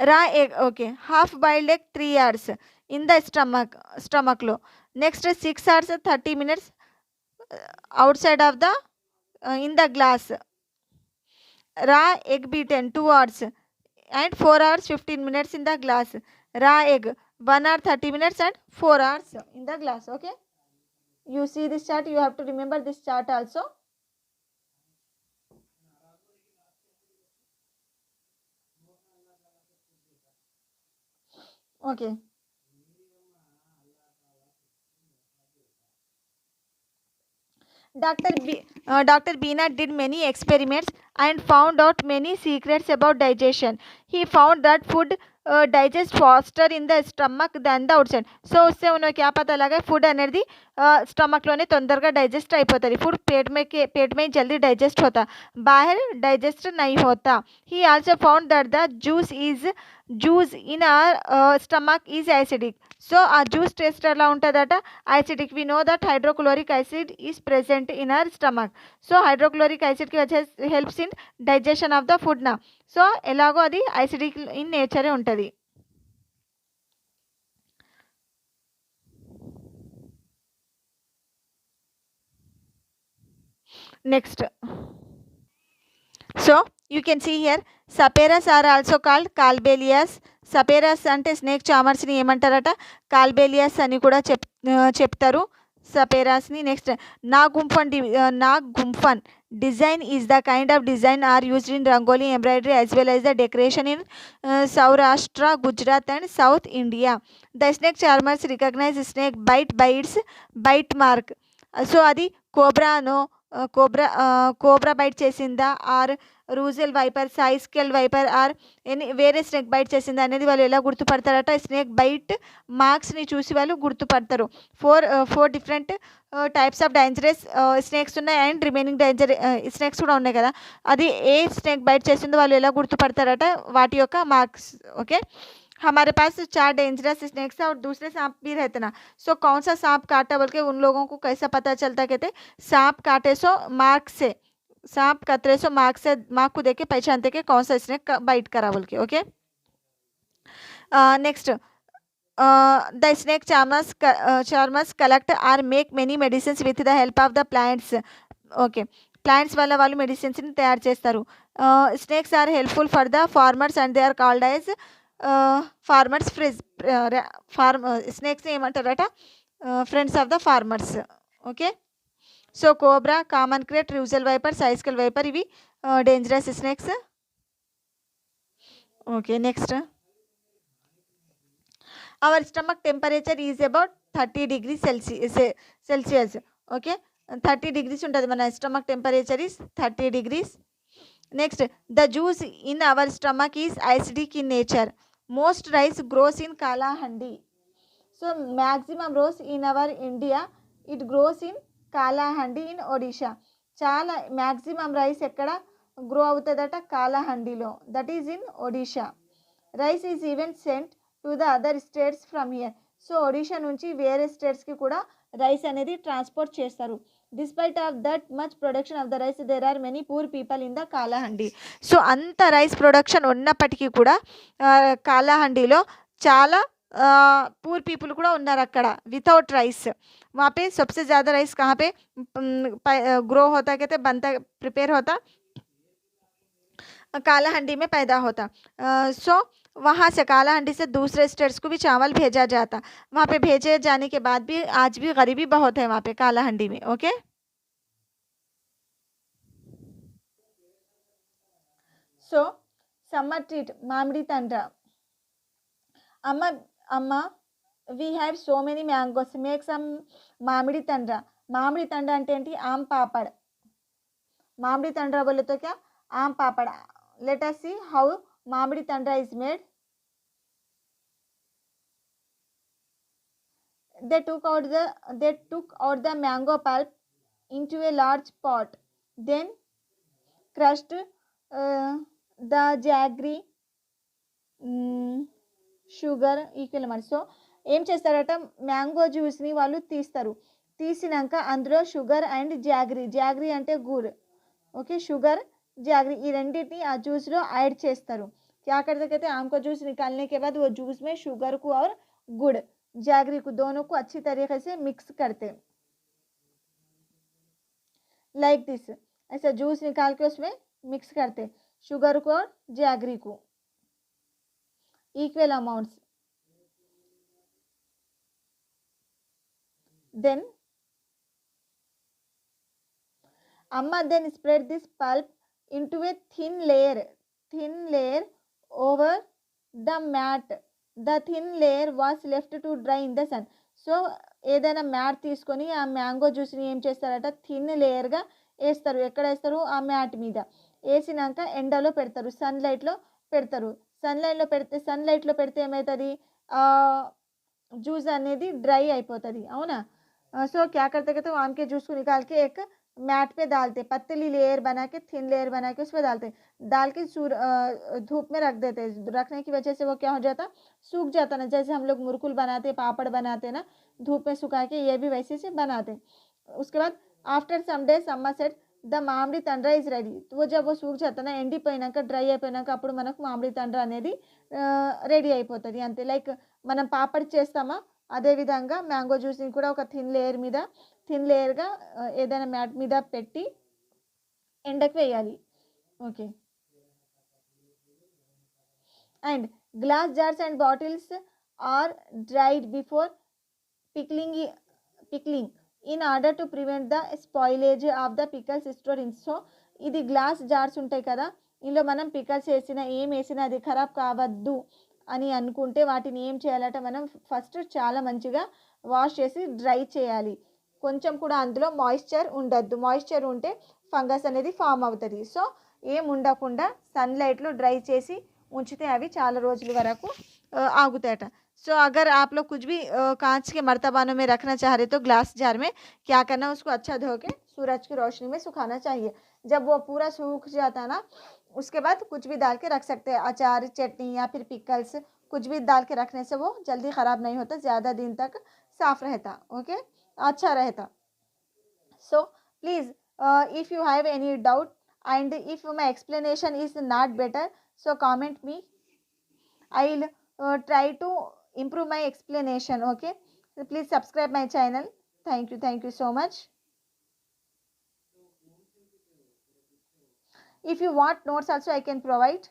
Speaker 1: రా egg okay half boiled egg 3 hours in the స్టమక్లో. Next 6 hours 30 minutes outside of the in the glass. Raw egg beaten 2 hours and 4 hours 15 minutes in the glass. Raw egg 1 hour 30 minutes and 4 hours in the glass. Okay, you see this chart, you have to remember this chart also. Okay, Dr. Beena did many experiments and found out many secrets about digestion. He found that food digests faster in the stomach than the outside. So उससे उन्हें क्या पता लगा food అనేది స్టమక్లోనే తొందరగా digest అయిపోతుంది. Food पेट में जल्दी डाइजेस्ट होता, बाहर डाइजेस्ट नहीं होता. He also found that the juice in our stomach is acidic. So ఆ జ్యూస్ టేస్ట్ ఎలా ఉంటుందట acidic. We know that hydrochloric acid is present in our stomach. So hydrochloric యాసిడ్కి వచ్చే helps in digestion of the food నా. So ఎలాగో అది acidic in నేచరే ఉంటుంది. Next so you can see here saperas are also called Kalbelias. Saperas అంటే snake చామర్స్ని ఏమంటారట కాల్బేలియాస్ అని కూడా చెప్తారు సపేరాస్ని. Next nag gumphan design is the kind of design are used in rangoli embroidery as well as the decoration in Saurashtra, Gujarat and South India. The snake charmers recognize snake bite by its bite mark. So adi cobra no cobra bite చేసిందా or Russell viper saw scaled viper or వేరే snake bite చేసిందా అనేది వాళ్ళు ఎలా గుర్తుపడతారట snake bite మార్క్స్ని చూసి వాళ్ళు గుర్తుపడతారు. Four different types of dangerous snakes ఉన్నాయి అండ్ రిమైనింగ్ డేంజర్ స్నేక్స్ కూడా ఉన్నాయి కదా, అది ఏ స్నేక్ బైట్ చేసిందో వాళ్ళు ఎలా గుర్తుపడతారట వాటి యొక్క మార్క్స్. ఓకే, हमारे पास 4 डेंजरस स्नेक्स है और दूसरे सांप भी रहते ना. सो कौन सा सांप काटा बोल के उन लोगों को कैसा पता चलता कहते सांप काटे सो मार्क से, सांप कतरे सो मार्क से मार्क को देख के पहचानते कि कौन सा स्नेक बाइट करा बोल के. Okay, next the snake charmers collect or make many medicines with the help of the plants. Okay, plants వల్ల వాళ్ళు మెడిసిన్స్ని తయారు చేస్తారు. Snakes are helpful for the farmers and they are called as farmers friends. స్నేక్స్ని ఏమంటారట friends of the farmers. Okay, so cobra, common krait, Russell viper, saw scaled viper ఇవి dangerous snakes. Okay, next our stomach temperature is about 30 degrees Celsius. Okay, 30 degrees ఉంటుంది మన stomach temperature is 30 degrees. Next, the juice in our stomach is acidic in nature. Most rice grows in Kalahandi. So maximum rose in our India it grows in Kalahandi in Odisha. చాలా maximum rice ఎక్కడ grow అవుతుందట కాలాహండిలో, that is in Odisha. Rice is even sent to the other states from here. So Odisha నుంచి వేరే స్టేట్స్కి కూడా rice అనేది transport చేస్తారు. Despite of that much production of the rice there are many poor people in the Kalahandi. So అంత rice production ఉన్నప్పటికీ కూడా కాలాహండిలో చాలా పూర్ పీపుల్ కూడా ఉన్నారు అక్కడ వితౌట్ రైస్. वहाँ पे सबसे ज़्यादा राइस कहाँ पे ग्रो होता कहते बनता प्रिपेयर होता कालाहंडी में पैदा होता। सो वहाँ से कालाहंडी से दूसरे स्टेट्स को भी चावल भेजा जाता। वहाँ पे भेजे जाने के बाद भी आज भी गरीबी बहुत है वहाँ पे कालाहंडी में। Okay, so summer treat mamidi tandra. Amma amma we have so many mangoes make some mamidi tandra. Mamidi tandra అంటే ఏంటి? आम पापड़। मामिडी तंड्रा बोले तो क्या? Aam papad. Let us see how mamidi tandra is made. They took out the mango pulp into a large pot, then crushed the jaggery, sugar equal అన్నమాట. So ఏం చేస్తారట, mango జ్యూస్ని వాళ్ళు తీస్తారు. తీసినాక అందులో షుగర్ అండ్ జాగ్రీ అంటే గుడ్. ఓకే, షుగర్ జాగ్రీ ఈ రెండింటిని ఆ जूस ऐड చేస్తారు. क्या करते कहते आम का जूस निकालने के बाद वो जूस में शुगर को और गुड़ जैगरी को दोनों को अच्छी तरीके से मिक्स करते, लाइक दिस। ऐसा जूस निकाल के उसमें मिक्स करते शुगर को और जैगरी को equal amounts. Then Amma then spread this pulp into a thin layer over the mat. The thin layer was left to dry in the sun. So ఏదైనా mat తీసుకొని ఆ మ్యాంగో జ్యూస్ని ఏం చేస్తారట, థిన్ లేయర్గా వేస్తారు. ఎక్కడ వేస్తారు? ఆ మ్యాట్ మీద వేసినాక ఎండలో పెడతారు, సన్లైట్లో పెడతారు. సన్లైట్లో పెడితే ఏమవుతుంది, जूस అనేది ड्राई అయిపోతుంది, అవునా? सो क्या करते कहते आम के जूस को निकाल के एक मैट पे डालते, पतली लेयर बना के, थिन लेयर बना के उस पर डालते, डाल के धूप में रख देते। रखने की वजह से वो क्या हो जाता, सूख जाता ना। जैसे हम लोग मुरकुल बनाते, पापड़ बनाते ना, धूप में सुखा के, ये भी वैसे से बनाते। उसके बाद आफ्टर सम डेज अम्मा सेड द మామిడి తండ్ర इज रेडी। तो वो जब वो सूख जाता ना, ఎండిపోయినాక డ్రై అయిపోయినాక అప్పుడు మనకు మామిడి తండ్ర అనేది రెడీ అయిపోతుంది అంతే. లైక్ మనం పాపడ్ చేస్తామా అదేవిధంగా మ్యాంగో జ్యూస్ని కూడా ఒక థిన్ లేయర్గా ఏదైనా మ్యాట్ మీద పెట్టి ఎండకు వేయాలి. Okay, and glass jars and bottles are dried before pickling in order to prevent the spoilage of the pickles store in. So ఇది గ్లాస్ జార్స్ ఉంటాయి కదా, ఇందులో మనం పికల్స్ వేసినా ఏం వేసినా అది ఖరాబ్ కావద్దు అని అనుకుంటే వాటిని ఏం చేయాలట, మనం ఫస్ట్ చాలా మంచిగా వాష్ చేసి డ్రై చేయాలి. కొంచెం కూడా అందులో మాయిశ్చర్ ఉండద్దు, మాయిశ్చర్ ఉంటే ఫంగస్ అనేది ఫామ్ అవుతుంది. సో ఏం ఉండకుండా సన్లైట్లో డ్రై చేసి ఉంచితే అవి చాలా రోజుల వరకు ఆగుతాయట. सो अगर आप लोग कुछ भी कांच के मर्तबानों में रखना चाह रहे तो ग्लास जार में क्या करना, उसको अच्छा धो के सूरज की रोशनी में सुखाना चाहिए. जब वो पूरा सूख जाता है ना, उसके बाद कुछ भी डाल के रख सकते हैं, अचार, चटनी या फिर पिकल्स, कुछ भी डाल के रखने से वो जल्दी ख़राब नहीं होता, ज़्यादा दिन तक साफ़ रहता. ओके, अच्छा रहता. So please if you have any doubt and if my explanation is not better, so comment me. I'll try to improve my explanation. Okay, so please subscribe my channel. Thank you so much. If you want notes also I can provide.